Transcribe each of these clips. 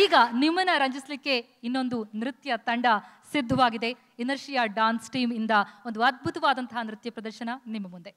ಈಗ ನಿಮ್ಮನ್ನ ರಂಜಿಸಲಿಕ್ಕೆ ಇನ್ನೊಂದು ನೃತ್ಯ ತಂಡ ಸಿದ್ಧವಾಗಿದೆ. ಇನರ್ಷಿಯಾ ಡಾನ್ಸ್ ಟೀಮ್ ಇಂದ ಒಂದು ಅದ್ಭುತವಾದಂತಹ ನೃತ್ಯ ಪ್ರದರ್ಶನ ನಿಮ್ಮ ಮುಂದೆ.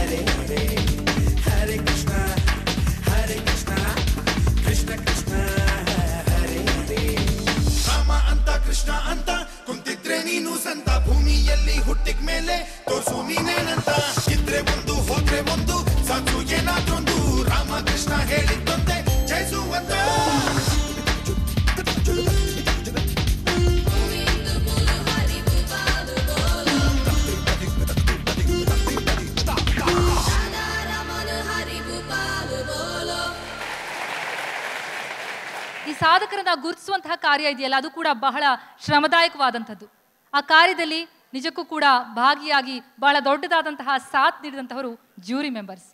Hare ಸಾಧಕರನ್ನ ಗುರುತಿಸುವಂತಹ ಕಾರ್ಯ ಇದೆಯಲ್ಲ, ಅದು ಕೂಡ ಬಹಳ ಶ್ರಮದಾಯಕವಾದಂಥದ್ದು. ಆ ಕಾರ್ಯದಲ್ಲಿ ನಿಜಕ್ಕೂ ಕೂಡ ಭಾಗಿಯಾಗಿ ಬಹಳ ದೊಡ್ಡದಾದಂತಹ ಸಾಥ್ ನೀಡಿದಂಥವರು ಜ್ಯೂರಿ ಮೆಂಬರ್ಸ್.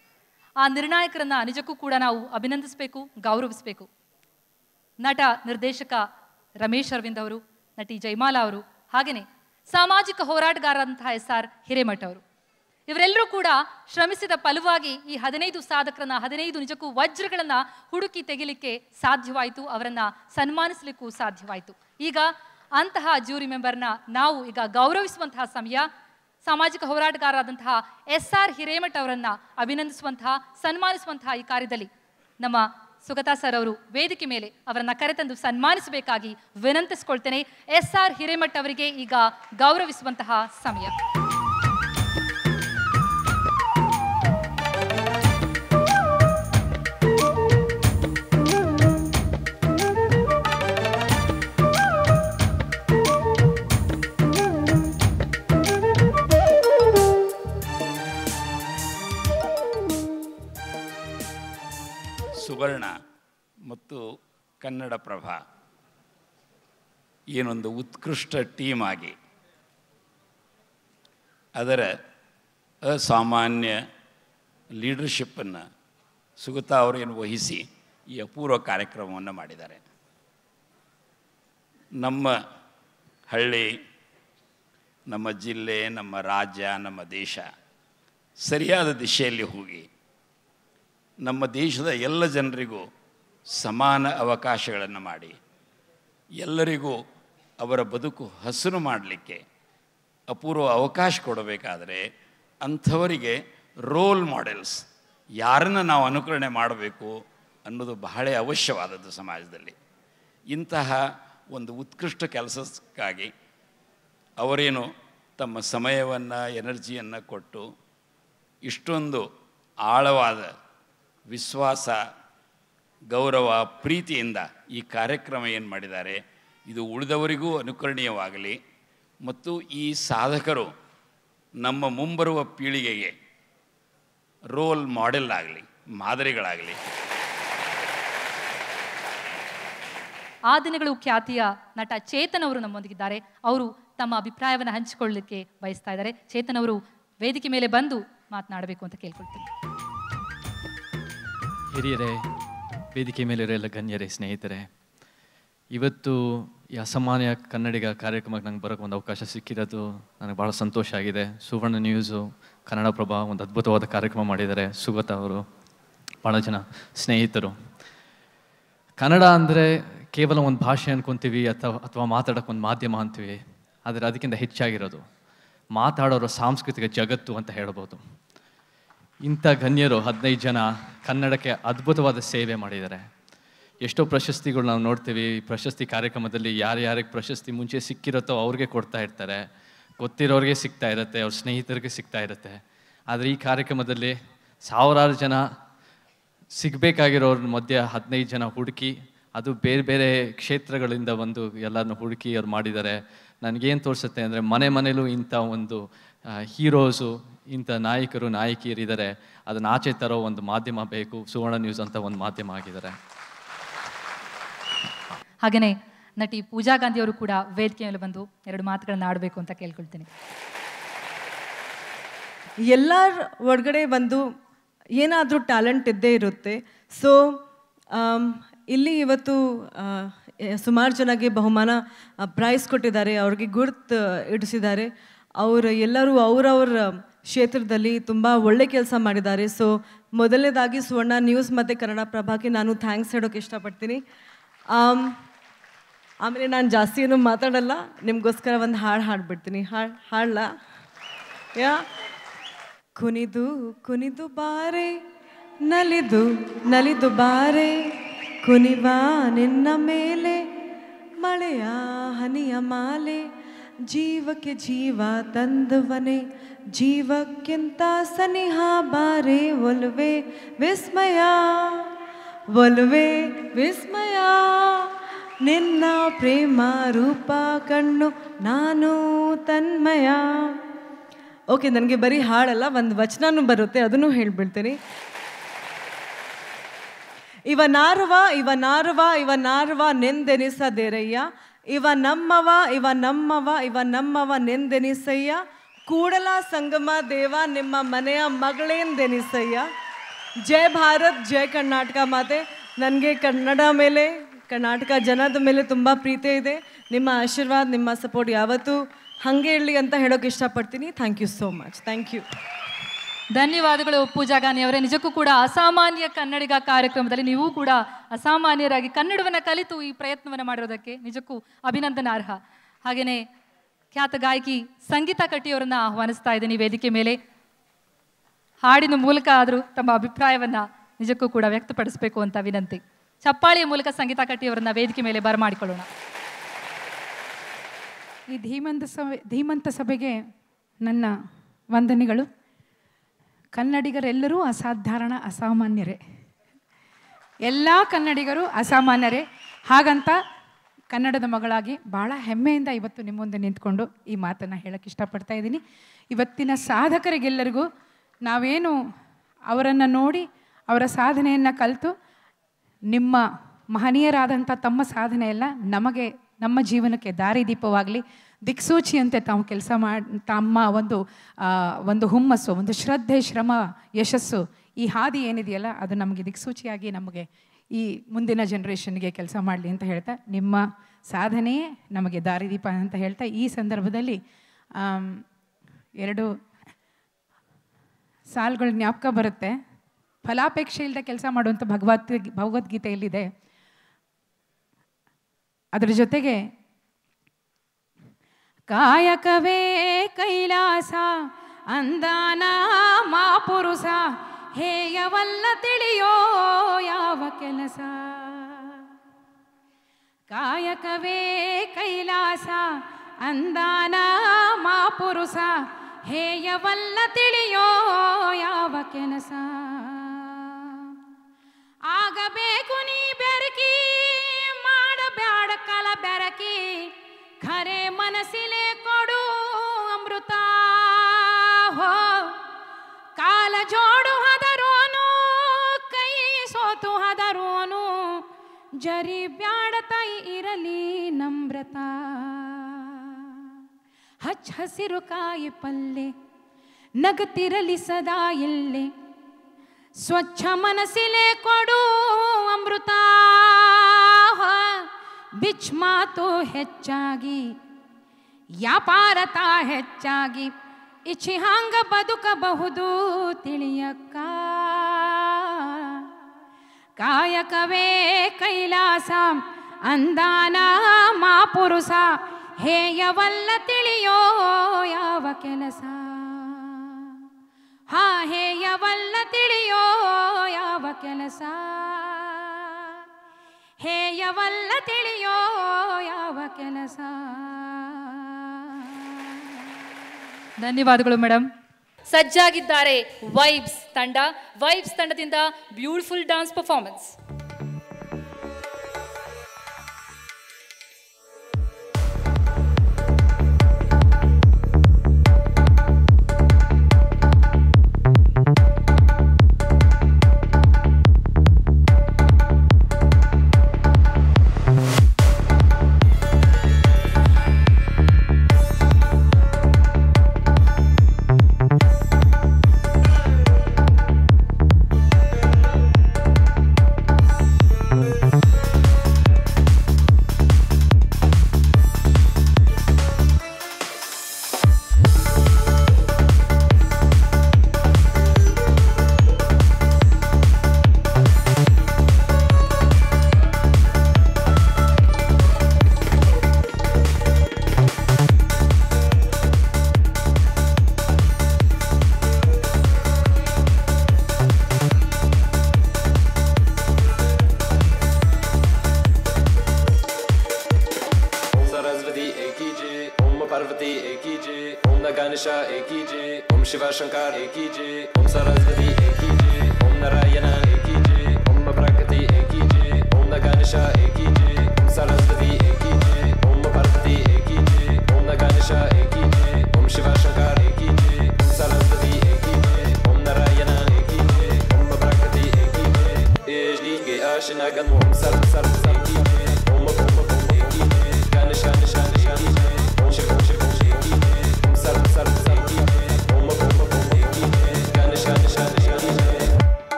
ಆ ನಿರ್ಣಾಯಕರನ್ನ ನಿಜಕ್ಕೂ ಕೂಡ ನಾವು ಅಭಿನಂದಿಸಬೇಕು, ಗೌರವಿಸಬೇಕು. ನಟ ನಿರ್ದೇಶಕ ರಮೇಶ್ ಅರವಿಂದ್ ಅವರು, ನಟಿ ಜಯಮಾಲಾ ಅವರು, ಹಾಗೆಯೇ ಸಾಮಾಜಿಕ ಹೋರಾಟಗಾರರಂತಹ SR ಹಿರೇಮಠ ಅವರು, ಇವರೆಲ್ಲರೂ ಕೂಡ ಶ್ರಮಿಸಿದ ಫಲವಾಗಿ ಈ 15 ಸಾಧಕರನ್ನ, 15 ನಿಜಕ್ಕೂ ವಜ್ರಗಳನ್ನ ಹುಡುಕಿ ತೆಗಿಲಿಕ್ಕೆ ಸಾಧ್ಯವಾಯಿತು, ಅವರನ್ನ ಸನ್ಮಾನಿಸಲಿಕ್ಕೂ ಸಾಧ್ಯವಾಯಿತು. ಈಗ ಅಂತಹ ಜ್ಯೂರಿ ಮೆಂಬರ್ನ ನಾವು ಈಗ ಗೌರವಿಸುವಂತಹ ಸಮಯ. ಸಾಮಾಜಿಕ ಹೋರಾಟಗಾರರಾದಂತಹ SR ಹಿರೇಮಠ ಅವರನ್ನ ಅಭಿನಂದಿಸುವಂತಹ, ಸನ್ಮಾನಿಸುವಂತಹ ಈ ಕಾರ್ಯದಲ್ಲಿ ನಮ್ಮ ಸುಗತಾ ಸರ್ ಅವರು ವೇದಿಕೆ ಮೇಲೆ ಅವರನ್ನ ಕರೆತಂದು ಸನ್ಮಾನಿಸಬೇಕಾಗಿ ವಿನಂತಿಸಿಕೊಳ್ತೇನೆ. SR ಹಿರೇಮಠ ಅವರಿಗೆ ಈಗ ಗೌರವಿಸುವಂತಹ ಸಮಯ. ಸುವರ್ಣ ಮತ್ತು ಕನ್ನಡಪ್ರಭ ಏನೊಂದು ಉತ್ಕೃಷ್ಟ ಟೀಮ್ ಆಗಿ ಅದರ ಅಸಾಮಾನ್ಯ ಲೀಡರ್ಶಿಪ್ಪನ್ನು ಸುಗತಾ ಅವರೇನು ವಹಿಸಿ ಈ ಅಪೂರ್ವ ಕಾರ್ಯಕ್ರಮವನ್ನು ಮಾಡಿದ್ದಾರೆ. ನಮ್ಮ ಹಳ್ಳಿ, ನಮ್ಮ ಜಿಲ್ಲೆ, ನಮ್ಮ ರಾಜ್ಯ, ನಮ್ಮ ದೇಶ ಸರಿಯಾದ ದಿಶೆಯಲ್ಲಿ ಹೋಗಿ ನಮ್ಮ ದೇಶದ ಎಲ್ಲ ಜನರಿಗೂ ಸಮಾನ ಅವಕಾಶಗಳನ್ನು ಮಾಡಿ ಎಲ್ಲರಿಗೂ ಅವರ ಬದುಕು ಹಸನು ಮಾಡಲಿಕ್ಕೆ ಅಪೂರ್ವ ಅವಕಾಶ ಕೊಡಬೇಕಾದರೆ ಅಂಥವರಿಗೆ ರೋಲ್ ಮಾಡೆಲ್ಸ್ ಯಾರನ್ನು ನಾವು ಅನುಕರಣೆ ಮಾಡಬೇಕು ಅನ್ನೋದು ಬಹಳ ಅವಶ್ಯವಾದದ್ದು ಸಮಾಜದಲ್ಲಿ. ಇಂತಹ ಒಂದು ಉತ್ಕೃಷ್ಟ ಕೆಲಸಕ್ಕಾಗಿ ಅವರೇನು ತಮ್ಮ ಸಮಯವನ್ನು, ಎನರ್ಜಿಯನ್ನು ಕೊಟ್ಟು ಇಷ್ಟೊಂದು ಆಳವಾದ ವಿಶ್ವಾಸ, ಗೌರವ, ಪ್ರೀತಿಯಿಂದ ಈ ಕಾರ್ಯಕ್ರಮ ಏನು ಮಾಡಿದ್ದಾರೆ ಇದು ಉಳಿದವರಿಗೂ ಅನುಕರಣೀಯವಾಗಲಿ ಮತ್ತು ಈ ಸಾಧಕರು ನಮ್ಮ ಮುಂಬರುವ ಪೀಳಿಗೆಗೆ ರೋಲ್ ಮಾಡೆಲ್ ಆಗಲಿ, ಮಾದರಿಗಳಾಗಲಿ. ಆ ದಿನಗಳು ಖ್ಯಾತಿಯ ನಟ ಚೇತನ್ ಅವರು ನಮ್ಮೊಂದಿಗಿದ್ದಾರೆ. ಅವರು ತಮ್ಮ ಅಭಿಪ್ರಾಯವನ್ನು ಹಂಚಿಕೊಳ್ಳಲಿಕ್ಕೆ ಬಯಸ್ತಾ ಇದ್ದಾರೆ. ಚೇತನ್ ಅವರು ವೇದಿಕೆ ಮೇಲೆ ಬಂದು ಮಾತನಾಡಬೇಕು ಅಂತ ಕೇಳ್ಕೊಳ್ತೀನಿ. ಹಿರಿಯರೇ, ವೇದಿಕೆ ಮೇಲಿರೋ ಎಲ್ಲ ಗಣ್ಯರೇ, ಸ್ನೇಹಿತರೆ, ಇವತ್ತು ಈ ಅಸಾಮಾನ್ಯ ಕನ್ನಡಿಗ ಕಾರ್ಯಕ್ರಮಕ್ಕೆ ನಂಗೆ ಬರೋಕ್ಕೆ ಒಂದು ಅವಕಾಶ ಸಿಕ್ಕಿರೋದು ನನಗೆ ಭಾಳ ಸಂತೋಷ ಆಗಿದೆ. ಸುವರ್ಣ ನ್ಯೂಸು, ಕನ್ನಡಪ್ರಭ ಒಂದು ಅದ್ಭುತವಾದ ಕಾರ್ಯಕ್ರಮ ಮಾಡಿದ್ದಾರೆ. ಸುಗತಾ ಅವರು, ಭಾಳ ಜನ ಸ್ನೇಹಿತರು. ಕನ್ನಡ ಅಂದರೆ ಕೇವಲ ಒಂದು ಭಾಷೆ ಅಂದ್ಕೊತೀವಿ ಅಥವಾ ಮಾತಾಡೋಕ್ಕೆ ಒಂದು ಮಾಧ್ಯಮ ಅಂತೀವಿ. ಆದರೆ ಅದಕ್ಕಿಂತ ಹೆಚ್ಚಾಗಿರೋದು ಮಾತಾಡೋರ ಸಾಂಸ್ಕೃತಿಕ ಜಗತ್ತು ಅಂತ ಹೇಳ್ಬೋದು. ಇಂಥ ಗಣ್ಯರು 15 ಜನ ಕನ್ನಡಕ್ಕೆ ಅದ್ಭುತವಾದ ಸೇವೆ ಮಾಡಿದ್ದಾರೆ. ಎಷ್ಟೋ ಪ್ರಶಸ್ತಿಗಳು ನಾವು ನೋಡ್ತೀವಿ. ಪ್ರಶಸ್ತಿ ಕಾರ್ಯಕ್ರಮದಲ್ಲಿ ಯಾರ್ಯಾರಿಗೆ ಪ್ರಶಸ್ತಿ ಮುಂಚೆ ಸಿಕ್ಕಿರುತ್ತೋ ಅವ್ರಿಗೆ ಕೊಡ್ತಾ ಇರ್ತಾರೆ, ಗೊತ್ತಿರೋರಿಗೆ ಸಿಗ್ತಾ ಇರುತ್ತೆ, ಅವ್ರ ಸ್ನೇಹಿತರಿಗೆ ಸಿಗ್ತಾ ಇರುತ್ತೆ. ಆದರೆ ಈ ಕಾರ್ಯಕ್ರಮದಲ್ಲಿ ಸಾವಿರಾರು ಜನ ಸಿಗಬೇಕಾಗಿರೋರ ಮಧ್ಯೆ 15 ಜನ ಹುಡುಕಿ, ಅದು ಬೇರೆ ಬೇರೆ ಕ್ಷೇತ್ರಗಳಿಂದ ಬಂದು ಎಲ್ಲರನ್ನು ಹುಡುಕಿ ಅವ್ರು ಮಾಡಿದ್ದಾರೆ. ನನಗೇನು ತೋರಿಸುತ್ತೆ ಅಂದರೆ ಮನೆಯಲ್ಲೂ ಇಂಥ ಒಂದು ಹೀರೋಸು, ಇಂಥ ನಾಯಕರು, ನಾಯಕಿಯರಿದ್ದಾರೆ. ಅದನ್ನು ಆಚೆ ತರೋ ಒಂದು ಮಾಧ್ಯಮ ಬೇಕು. ಸುವರ್ಣ ನ್ಯೂಸ್ ಅಂತ ಒಂದು ಮಾಧ್ಯಮ ಆಗಿದ್ದಾರೆ. ಹಾಗೆಯೇ ನಟಿ ಪೂಜಾ ಗಾಂಧಿ ಅವರು ಕೂಡ ವೇದಿಕೆ ಮೇಲೆ ಬಂದು 2 ಮಾತುಗಳನ್ನು ಆಡಬೇಕು ಅಂತ ಕೇಳ್ಕೊಳ್ತೀನಿ. ಎಲ್ಲರ ಒಳಗಡೆ ಒಂದು ಏನಾದರೂ ಟ್ಯಾಲೆಂಟ್ ಇದ್ದೇ ಇರುತ್ತೆ. ಸೊ ಇಲ್ಲಿ ಇವತ್ತು ಸುಮಾರು ಜನಕ್ಕೆ ಬಹುಮಾನ ಪ್ರೈಸ್ ಕೊಟ್ಟಿದ್ದಾರೆ, ಅವ್ರಿಗೆ ಗುರ್ತು ಇಡಿಸಿದ್ದಾರೆ. ಅವರು ಎಲ್ಲರೂ ಅವರವ್ರ ಕ್ಷೇತ್ರದಲ್ಲಿ ತುಂಬ ಒಳ್ಳೆ ಕೆಲಸ ಮಾಡಿದ್ದಾರೆ. ಸೊ ಮೊದಲನೇದಾಗಿ ಸುವರ್ಣ ನ್ಯೂಸ್ ಮತ್ತು ಕನ್ನಡಪ್ರಭಕ್ಕೆ ನಾನು ಥ್ಯಾಂಕ್ಸ್ ಹೇಳೋಕ್ಕೆ ಇಷ್ಟಪಡ್ತೀನಿ. ಆಮೇಲೆ ನಾನು ಜಾಸ್ತಿ ಏನೂ ಮಾತಾಡಲ್ಲ, ನಿಮಗೋಸ್ಕರ ಒಂದು ಹಾಡು ಹಾಡ್ಬಿಡ್ತೀನಿ. ಹಾಡಲ್ಲ? ಯಾ ಕುಣಿದು ಕುಣಿದು ಬಾರೆ, ನಲಿದು ನಲಿದು ಬಾರೆ, ಕುಣಿವ ನಿನ್ನ ಮೇಲೆ ಮಳೆಯ ಹನಿಯ ಮಾಲೆ, ಜೀವಕ್ಕೆ ಜೀವ ತಂದುವನೆ, ಜೀವಕ್ಕಿಂತ ಸನಿಹ ಬಾರೆ, ಒಲುವೆ ವಿಸ್ಮಯ, ಒಲುವೆ ವಿಸ್ಮಯ, ನಿನ್ನ ಪ್ರೇಮ ರೂಪ ಕಣ್ಣು ನಾನು ತನ್ಮಯ. ಓಕೆ, ನನಗೆ ಬರೀ ಹಾಡಲ್ಲ, ಒಂದು ವಚನನೂ ಬರುತ್ತೆ, ಅದನ್ನು ಹೇಳ್ಬಿಡ್ತೀನಿ. ಇವನಾರ್ವ ನೆಂದೆನಿಸದಿರಯ್ಯ, ಇವ ನಮ್ಮವ ನೆಂದೆನಿಸಯ್ಯ, ಕೂಡಲ ಸಂಗಮ ದೇವ ನಿಮ್ಮ ಮನೆಯ ಮಗಳೇಂದೆನಿಸಯ್ಯ. ಜೈ ಭಾರತ್, ಜೈ ಕರ್ನಾಟಕ ಮಾತೆ. ನನಗೆ ಕನ್ನಡ ಮೇಲೆ, ಕರ್ನಾಟಕ ಜನದ ಮೇಲೆ ತುಂಬ ಪ್ರೀತಿ ಇದೆ. ನಿಮ್ಮ ಆಶೀರ್ವಾದ, ನಿಮ್ಮ ಸಪೋರ್ಟ್ ಯಾವತ್ತೂ ಹಾಗೆ ಇರಲಿ ಅಂತ ಹೇಳೋಕೆ ಇಷ್ಟಪಡ್ತೀನಿ. Thank you so much. Thank you. ಧನ್ಯವಾದಗಳು ಪೂಜಾ ಗಾನಿ ಅವರೇ. ನಿಜಕ್ಕೂ ಕೂಡ ಅಸಾಮಾನ್ಯ ಕನ್ನಡಿಗ ಕಾರ್ಯಕ್ರಮದಲ್ಲಿ ನೀವು ಕೂಡ ಅಸಾಮಾನ್ಯರಾಗಿ ಕನ್ನಡವನ್ನು ಕಲಿತು ಈ ಪ್ರಯತ್ನವನ್ನು ಮಾಡಿರೋದಕ್ಕೆ ನಿಜಕ್ಕೂ ಅಭಿನಂದನಾರ್ಹ. ಹಾಗೆಯೇ ಖ್ಯಾತ ಗಾಯಕಿ ಸಂಗೀತಾ ಕಟ್ಟಿಯವರನ್ನು ಆಹ್ವಾನಿಸ್ತಾ ಇದ್ದೀನಿ ವೇದಿಕೆ ಮೇಲೆ. ಹಾಡಿನ ಮೂಲಕ ಆದರೂ ತಮ್ಮ ಅಭಿಪ್ರಾಯವನ್ನು ನಿಜಕ್ಕೂ ಕೂಡ ವ್ಯಕ್ತಪಡಿಸಬೇಕು ಅಂತ ವಿನಂತಿ. ಚಪ್ಪಾಳಿಯ ಮೂಲಕ ಸಂಗೀತಾ ಕಟ್ಟಿಯವರನ್ನ ವೇದಿಕೆ ಮೇಲೆ ಬರಮಾಡಿಕೊಳ್ಳೋಣ. ಈ ಧೀಮಂತ ಸಭೆಗೆ ನನ್ನ ವಂದನೆಗಳು. ಕನ್ನಡಿಗರೆಲ್ಲರೂ ಅಸಾಮಾನ್ಯರೇ, ಎಲ್ಲ ಕನ್ನಡಿಗರು ಅಸಾಮಾನ್ಯರೇ. ಹಾಗಂತ ಕನ್ನಡದ ಮಗಳಾಗಿ ಭಾಳ ಹೆಮ್ಮೆಯಿಂದ ಇವತ್ತು ನಿಮ್ಮ ಮುಂದೆ ನಿಂತ್ಕೊಂಡು ಈ ಮಾತನ್ನು ಹೇಳೋಕ್ಕೆ ಇಷ್ಟಪಡ್ತಾ ಇದ್ದೀನಿ. ಇವತ್ತಿನ ಸಾಧಕರಿಗೆಲ್ಲರಿಗೂ ನಾವೇನು ಅವರನ್ನು ನೋಡಿ ಅವರ ಸಾಧನೆಯನ್ನು ಕಲಿತು ನಿಮ್ಮ ಮಹನೀಯರಾದಂಥ ತಮ್ಮ ಸಾಧನೆ ಎಲ್ಲ ನಮಗೆ ನಮ್ಮ ಜೀವನಕ್ಕೆ ದಾರಿದೀಪವಾಗಲಿ, ದಿಕ್ಸೂಚಿಯಂತೆ ತಾವು ಕೆಲಸ ತಮ್ಮ ಒಂದು ಹುಮ್ಮಸ್ಸು, ಒಂದು ಶ್ರದ್ಧೆ, ಶ್ರಮ, ಯಶಸ್ಸು, ಈ ಹಾದಿ ಏನಿದೆಯಲ್ಲ ಅದು ನಮಗೆ ದಿಕ್ಸೂಚಿಯಾಗಿ ನಮಗೆ ಈ ಮುಂದಿನ ಜನ್ರೇಷನ್ಗೆ ಕೆಲಸ ಮಾಡಲಿ ಅಂತ ಹೇಳ್ತಾ, ನಿಮ್ಮ ಸಾಧನೆಯೇ ನಮಗೆ ದಾರಿದೀಪ ಅಂತ ಹೇಳ್ತಾ, ಈ ಸಂದರ್ಭದಲ್ಲಿ 2 ಸಾಲುಗಳು ಜ್ಞಾಪಕ ಬರುತ್ತೆ. ಫಲಾಪೇಕ್ಷೆ ಇಲ್ಲದೆ ಕೆಲಸ ಮಾಡುವಂಥ ಭಗವದ್ಗೀತೆಯಲ್ಲಿದೆ. ಅದರ ಜೊತೆಗೆ ಕಾಯಕವೇ ಕೈಲಾಸ ಅಂದಾನ ಮಾಪುರುಷ ಹೇಯವಲ್ಲ ತಿಳಿಯೋ ಯಾವ ಕೆಲಸ. ಕಾಯಕವೇ ಕೈಲಾಸ ಅಂದಾನ ಮಾಪುರುಷ ಹೇಯವಲ್ಲ ತಿಳಿಯೋ ಯಾವ ಕೆಲಸ. ಆಗಬೇಕು ನೀ ಬೆರಕಿ ಮಾಡಬ್ಯಾಡ ಕಲ ಬೆರಕಿ, ಖರೆ ಮನಸ್ಸಿಲೆ ಕೊಡು ಅಮೃತ. ಹೋ ಕಾಲ ಜೋಡು ಹದರೋನು ಕೈ ಸೋತು ಹದರೋನು, ಜರಿ ಬ್ಯಾಡ ತಾಯಿ ಇರಲಿ ನಮ್ರತ. ಹಚ್ಚ ಹಸಿರು ಕಾಯಿ ಪಲ್ಲೆ ನಗತಿರಲಿ ಸದಾ ಎಲ್ಲೆ, ಸ್ವಚ್ಛ ಮನಸ್ಸಿಲೆ ಕೊಡು ಅಮೃತ. ಬಿಚ್ ಮಾತು ಹೆಚ್ಚಾಗಿ ವ್ಯಾಪಾರತ ಹೆಚ್ಚಾಗಿ, ಇಚ್ಛಿಹಾಂಗ ಬದುಕಬಹುದು ತಿಳಿಯಕ್ಕ. ಕಾಯಕವೇ ಕೈಲಾಸ ಅಂದಾನ ಮಾಪುರುಷ ಹೇಯವಲ್ಲ ತಿಳಿಯೋ ಯಾವ ಕೆಲಸ. ಹೇಯವಲ್ಲ ತಿಳಿಯೋ ಯಾವ ಕೆಲಸ, ಹೇಯವಲ್ಲ ತಿಳಿಯೋ ಯಾವ ಕೆಲಸ. ಧನ್ಯವಾದಗಳು ಮೇಡಮ್. ಸಜ್ಜಾಗಿದ್ದಾರೆ ವೈಬ್ಸ್ ತಂಡ. ವೈಬ್ಸ್ ತಂಡದಿಂದ ಬ್ಯೂಟಿಫುಲ್ ಡಾನ್ಸ್ ಪರ್ಫಾರ್ಮೆನ್ಸ್.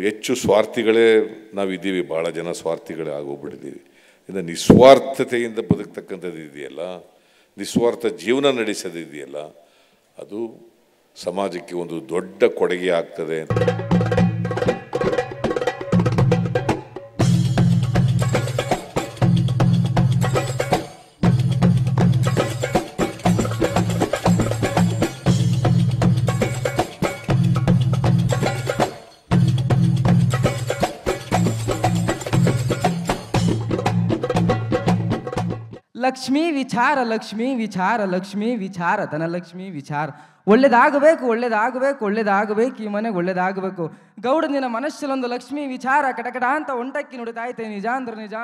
ಹೆಚ್ಚು ಸ್ವಾರ್ಥಿಗಳೇ ನಾವಿದ್ದೀವಿ, ಭಾಳ ಜನ ಸ್ವಾರ್ಥಿಗಳೇ ಆಗೋಗ್ಬಿಟ್ಟಿದ್ದೀವಿ. ಇನ್ನು ನಿಸ್ವಾರ್ಥತೆಯಿಂದ ಬದುಕ್ತಕ್ಕಂಥದ್ದು ಇದೆಯಲ್ಲ, ನಿಸ್ವಾರ್ಥ ಜೀವನ ನಡೆಸೋದಿದೆಯಲ್ಲ, ಅದು ಸಮಾಜಕ್ಕೆ ಒಂದು ದೊಡ್ಡ ಕೊಡುಗೆ ಆಗ್ತದೆ. ಲಕ್ಷ್ಮೀ ವಿಚಾರ ಲಕ್ಷ್ಮೀ ವಿಚಾರ ಲಕ್ಷ್ಮೀ ವಿಚಾರ ಧನಲಕ್ಷ್ಮೀ ವಿಚಾರ. ಒಳ್ಳೇದಾಗಬೇಕು ಒಳ್ಳೇದಾಗಬೇಕು ಒಳ್ಳೇದಾಗಬೇಕು, ಈ ಮನೆಗೆ ಒಳ್ಳೇದಾಗಬೇಕು. ಗೌಡ ನಿನ್ನ ಮನಸ್ಸಲ್ಲೊಂದು ಲಕ್ಷ್ಮೀ ವಿಚಾರ ಕಟಕಟ ಅಂತ ಒಂಟಕ್ಕಿ ನುಡಿತಾಯ್ತೆ, ನಿಜ ಅಂದ್ರೆ ನಿಜ.